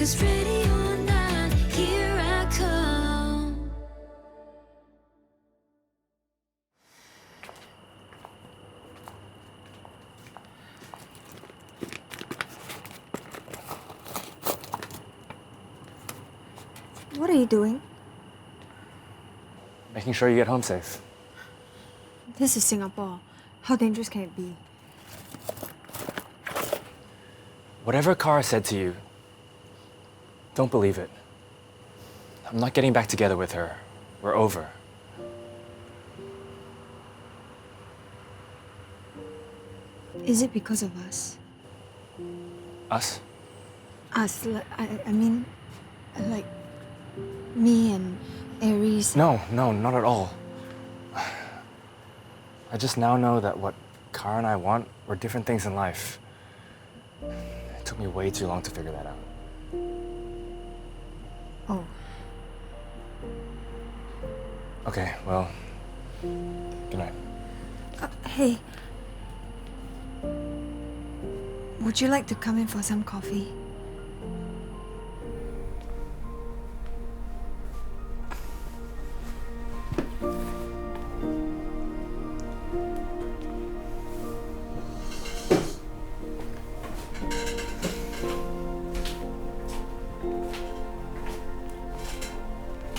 'Cause ready or not, here I come. What are you doing? Making sure you get home safe. This is Singapore. How dangerous can it be? Whatever Kara said to you, don't believe it. I'm not getting back together with her. We're over. Is it because of us? Us? Us, I mean, like, me and Aries. No, not at all. I just now know that what Kara and I want were different things in life. It took me way too long to figure that out. Oh, Okay, well, good night. hey. Would you like to come in for some coffee?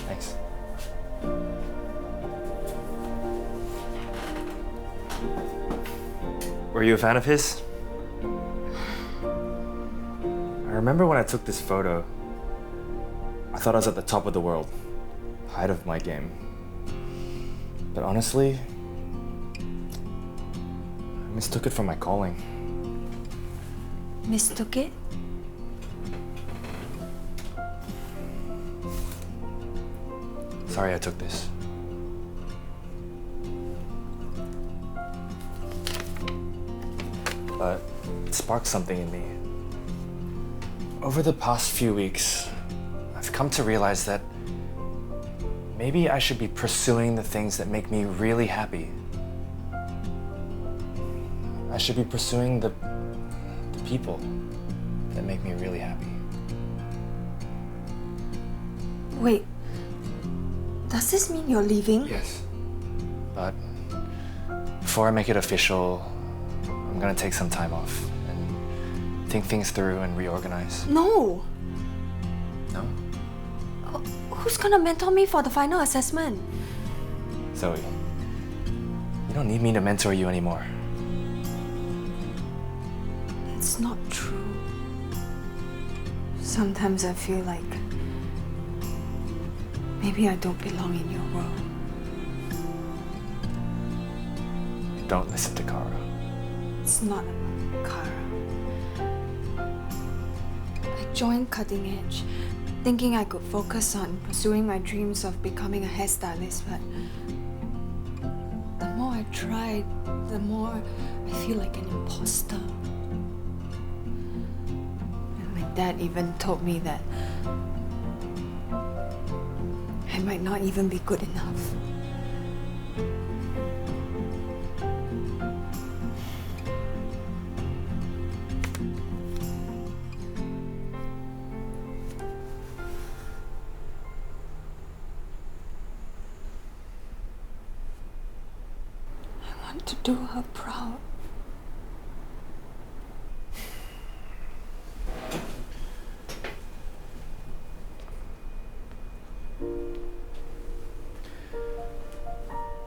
Thanks. Were you a fan of his? I remember when I took this photo, I thought I was at the top of the world, height of my game. But honestly, I mistook it for my calling. Mistook it? Sorry I took this. But it sparked something in me. Over the past few weeks, I've come to realize that maybe I should be pursuing the things that make me really happy. I should be pursuing the people that make me really happy. Wait, does this mean you're leaving? Yes. But before I make it official, I'm gonna take some time off and think things through and reorganize. No! No? Who's gonna mentor me for the final assessment? Zoe, you don't need me to mentor you anymore. It's not true. Sometimes I feel like maybe I don't belong in your world. Don't listen to Kara. It's not about Kara. I joined Cutting Edge, thinking I could focus on pursuing my dreams of becoming a hairstylist, but the more I tried, the more I feel like an imposter. And my dad even told me that I might not even be good enough. I want to do her proud.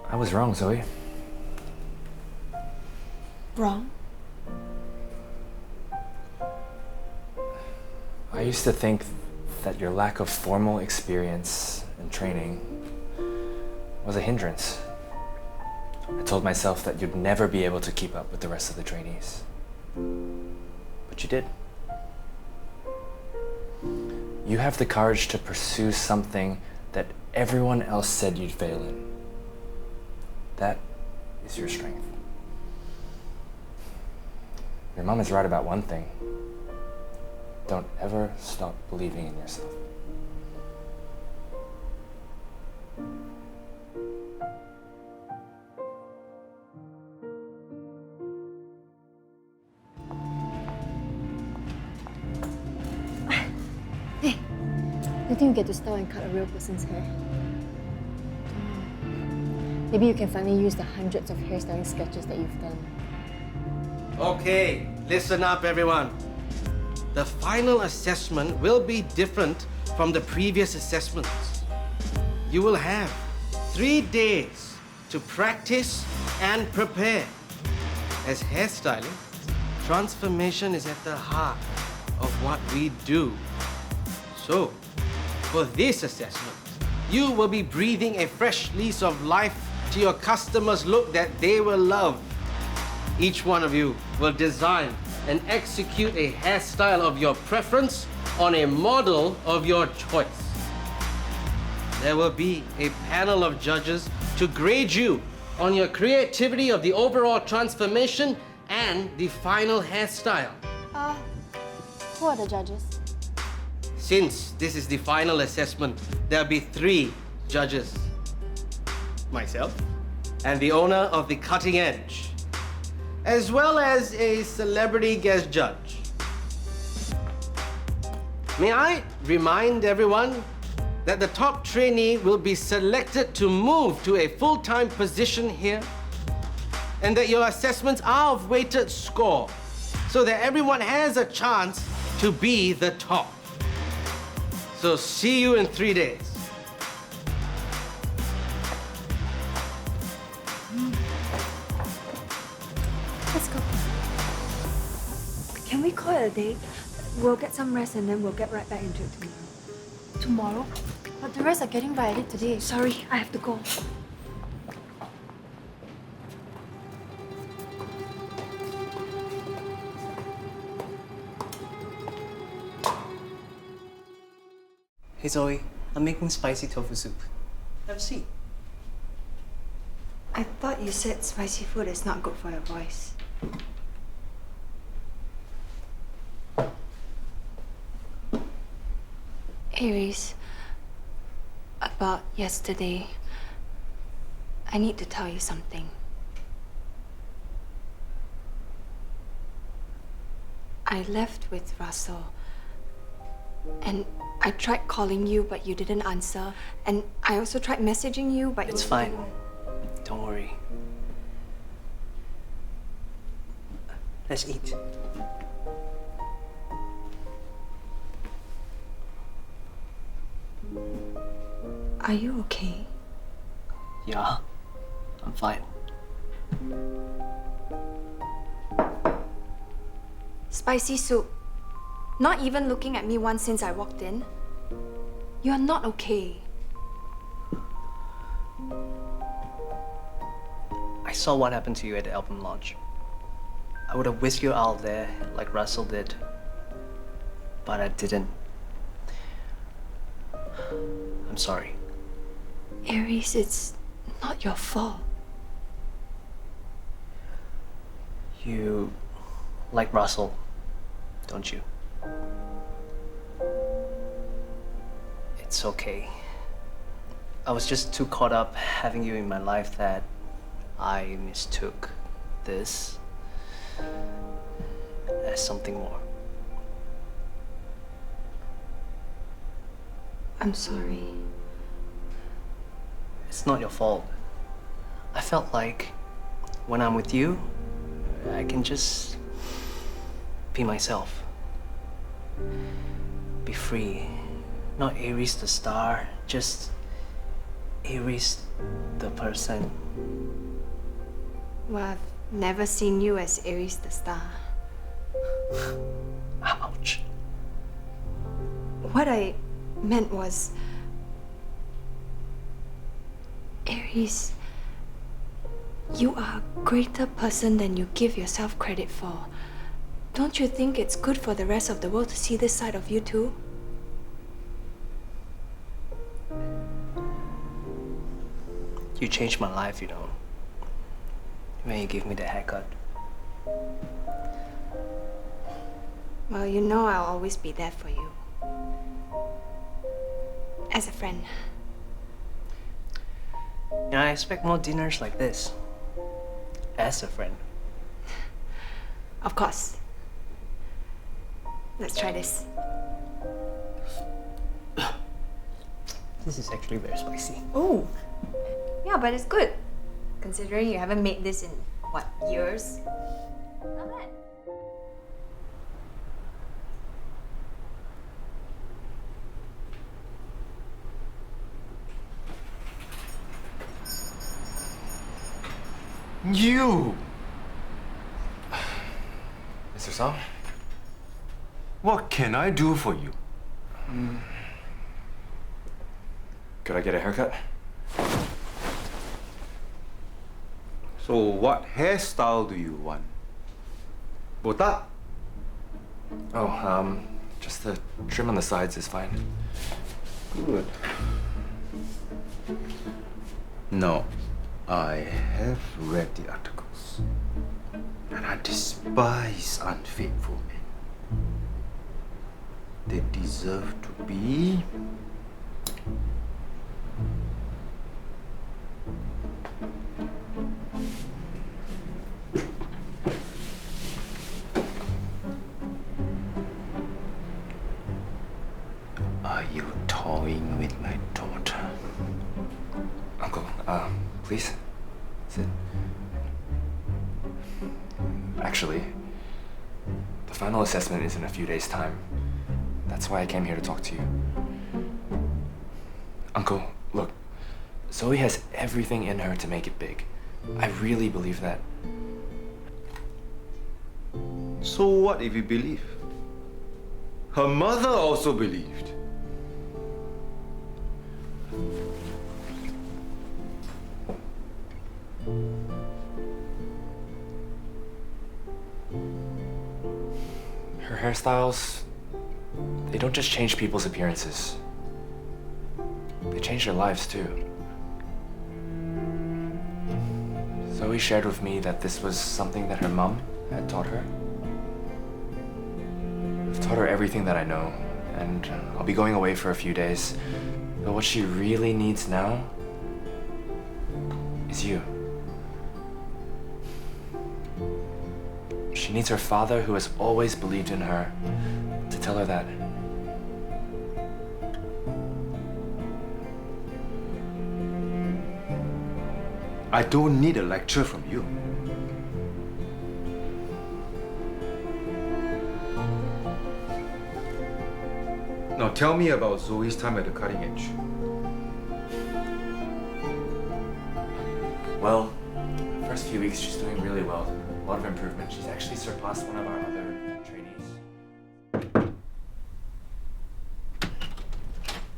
I was wrong, Zoe. Wrong? I used to think that your lack of formal experience and training was a hindrance. I told myself that you'd never be able to keep up with the rest of the trainees. But you did. You have the courage to pursue something that everyone else said you'd fail in. That is your strength. Your mom is right about one thing. Don't ever stop believing in yourself. think you get to style and cut a real person's hair? Maybe you can finally use the hundreds of hairstyling sketches that you've done. Okay, listen up everyone. The final assessment will be different from the previous assessments. You will have 3 days to practice and prepare. As hairstylists, transformation is at the heart of what we do. So, for this assessment, you will be breathing a fresh lease of life to your customers' look that they will love. Each one of you will design and execute a hairstyle of your preference on a model of your choice. There will be a panel of judges to grade you on your creativity of the overall transformation and the final hairstyle. Who are the judges? Since this is the final assessment, there'll be 3 judges. Myself and the owner of the Cutting Edge, as well as a celebrity guest judge. May I remind everyone that the top trainee will be selected to move to a full-time position here, and that your assessments are of weighted score, so that everyone has a chance to be the top. So see you in 3 days. Let's go. Can we call it a day? We'll get some rest and then we'll get right back into it tomorrow. Tomorrow? But the rest are getting right at it today. Sorry, I have to go. Hey Zoe, I'm making spicy tofu soup. Have a seat. I thought you said spicy food is not good for your voice. Aries, about yesterday, I need to tell you something. I left with Russel, and I tried calling you, but you didn't answer. And I also tried messaging you, but It's you fine. didn't. Don't worry. Let's eat. Are you okay? Yeah, I'm fine. Spicy soup. Not even looking at me once since I walked in. You are not okay. I saw what happened to you at the album launch. I would have whisked you out of there like Russell did. But I didn't. I'm sorry. Aries, it's not your fault. You like Russell, don't you? It's okay. I was just too caught up having you in my life that I mistook this as something more. I'm sorry. It's not your fault. I felt like when I'm with you, I can just be myself. Be free. Not Aries the star, just Aries the person. Well, I've never seen you as Aries the star. Ouch. What I meant was, Aries, you are a greater person than you give yourself credit for. Don't you think it's good for the rest of the world to see this side of you too? You changed my life, you know, when you gave me the haircut. Well, you know I'll always be there for you. As a friend. And I expect more dinners like this. As a friend. Of course. Let's try this. This is actually very spicy. Oh, yeah, but it's good. Considering you haven't made this in, what, years? Not bad. You! Mr. Song? What can I do for you? Could I get a haircut? So what hairstyle do you want? Botak? Oh, just the trim on the sides is fine. Good. No, I have read the articles. And I despise unfaithful men. They deserve to be Are you toying with my daughter? Uncle, please, sit. Actually, the final assessment is in a few days' time. That's why I came here to talk to you. Uncle, look, Zoe has everything in her to make it big. I really believe that. So what if you believe? Her mother also believed. Her hairstyles, they don't just change people's appearances. They change their lives too. Zoe shared with me that this was something that her mom had taught her. I've taught her everything that I know, and I'll be going away for a few days. But what she really needs now is you. She needs her father, who has always believed in her, to tell her that. I don't need a lecture from you. Now tell me about Zoe's time at the cutting edge. Well, the first few weeks she's doing really well. A lot of improvement. She's actually surpassed one of our other trainees.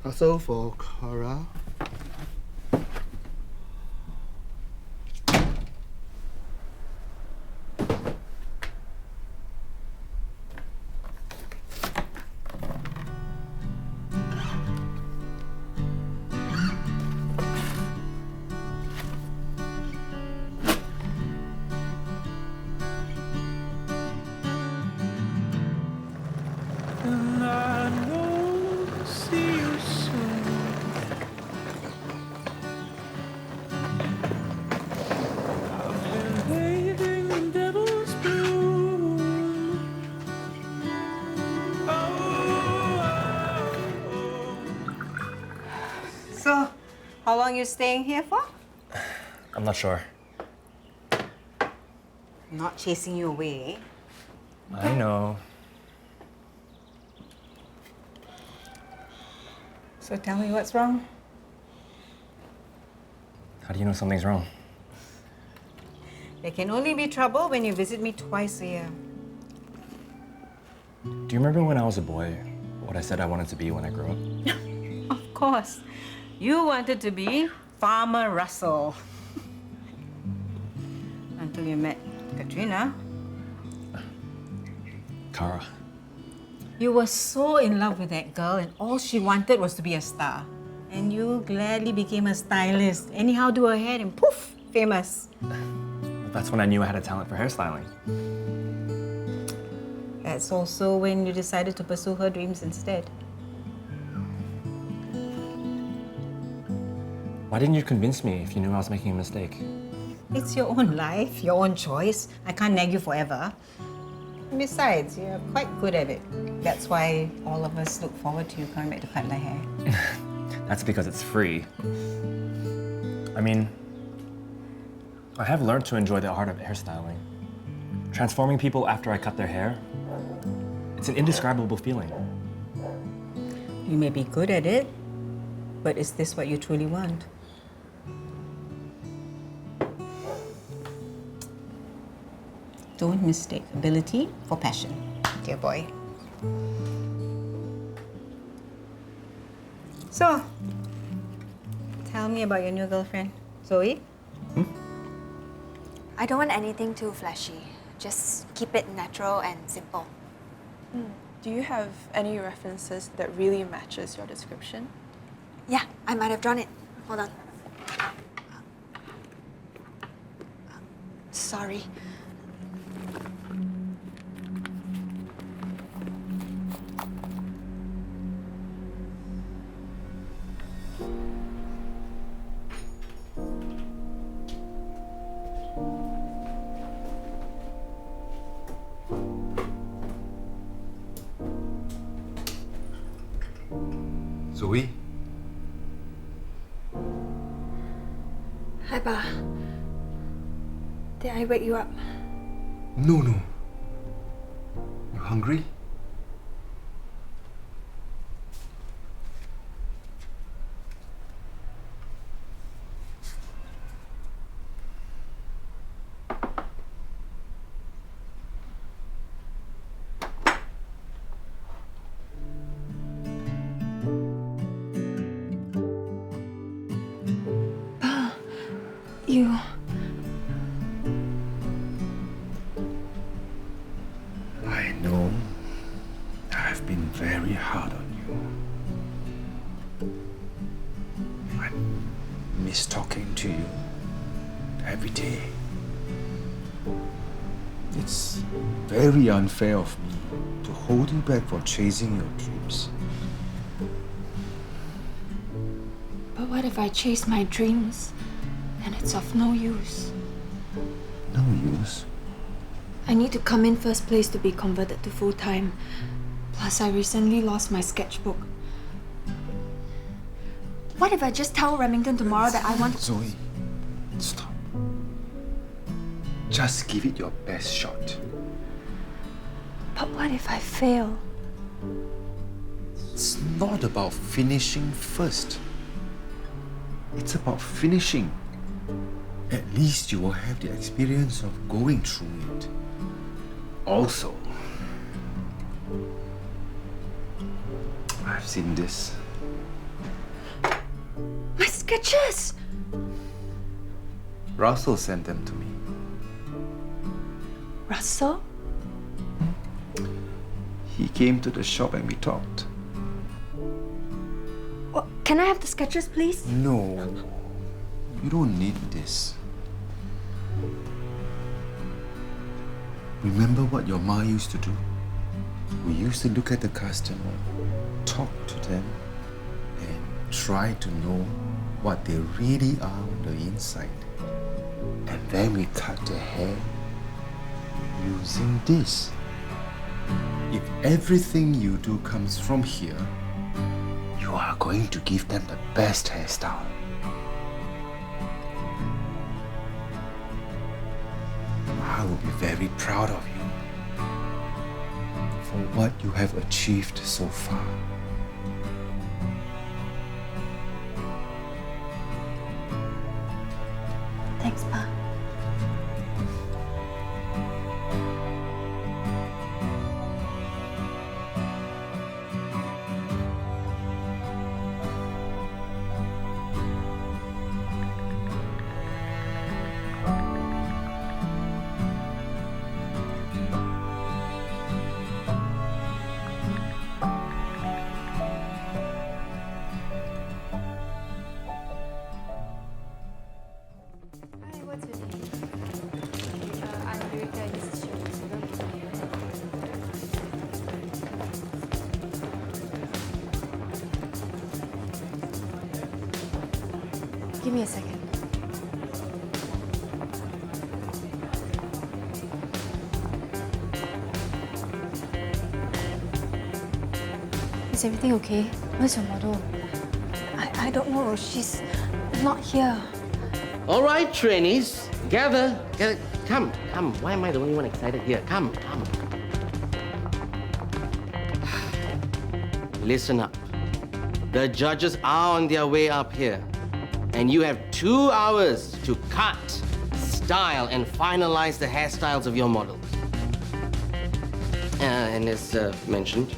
Russel for Cora. So, how long you staying here for? I'm not sure. Not chasing you away. I know. So tell me what's wrong. How do you know something's wrong? There can only be trouble when you visit me twice a year. Do you remember when I was a boy, what I said I wanted to be when I grew up? Of course. You wanted to be Farmer Russell. Until you met Katrina. Kara. You were so in love with that girl and all she wanted was to be a star. And you gladly became a stylist. Anyhow, do her hair and poof, famous. That's when I knew I had a talent for hairstyling. That's also when you decided to pursue her dreams instead. Why didn't you convince me if you knew I was making a mistake? It's your own life, your own choice. I can't nag you forever. Besides, you're quite good at it. That's why all of us look forward to you coming back to cut my hair. That's because it's free. I mean, I have learned to enjoy the art of hairstyling. Transforming people after I cut their hair, it's an indescribable feeling. You may be good at it, but is this what you truly want? Don't mistake ability for passion, dear boy. So, tell me about your new girlfriend, Zoe. I don't want anything too flashy. Just keep it natural and simple. Do you have any references that really matches your description? Yeah, I might have drawn it. Hold on. Sorry. Zoe? Hi, Pa. Did I wake you up? No. You hungry? You... I know I've been very hard on you. I miss talking to you every day. It's very unfair of me to hold you back from chasing your dreams. But what if I chase my dreams and it's of no use? No use. I need to come in first place to be converted to full-time. Plus, I recently lost my sketchbook. What if I just tell Remington tomorrow that I want to... Zoe, stop. Just give it your best shot. But what if I fail? It's not about finishing first. It's about finishing. At least you will have the experience of going through it. Also, I've seen this. My sketches! Russel sent them to me. Russell? He came to the shop and we talked. Oh, can I have the sketches, please? No, you don't need this. Remember what your ma used to do? We used to look at the customer, talk to them, and try to know what they really are on the inside. And then we cut their hair using this. If everything you do comes from here, you are going to give them the best hairstyle. I will be very proud of you for what you have achieved so far. Thanks, Pa. Hi, what's your name? I'm Eureka Institute. Give me a second. Is everything okay? Where's your model? I I don't know. She's not here. All right, trainees, gather. Come. Why am I the only one excited here? Come. Listen up. The judges are on their way up here, and you have 2 hours to cut, style, and finalize the hairstyles of your models. And as mentioned,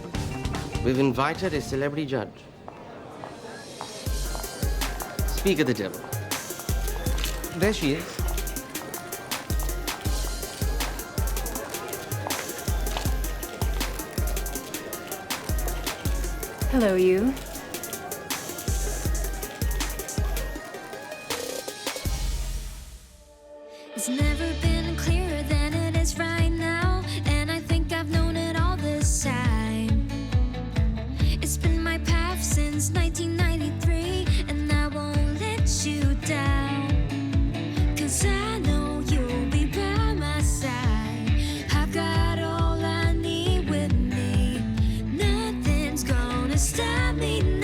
we've invited a celebrity judge. Speak of the devil. There she is. Hello, you. It's never been clearer than it is right now, and I think I've known it all this time. It's been my path since 1993, and I won't let you down, 'cause I know you'll be by my side. I've got all I need with me. Nothing's gonna stop me now.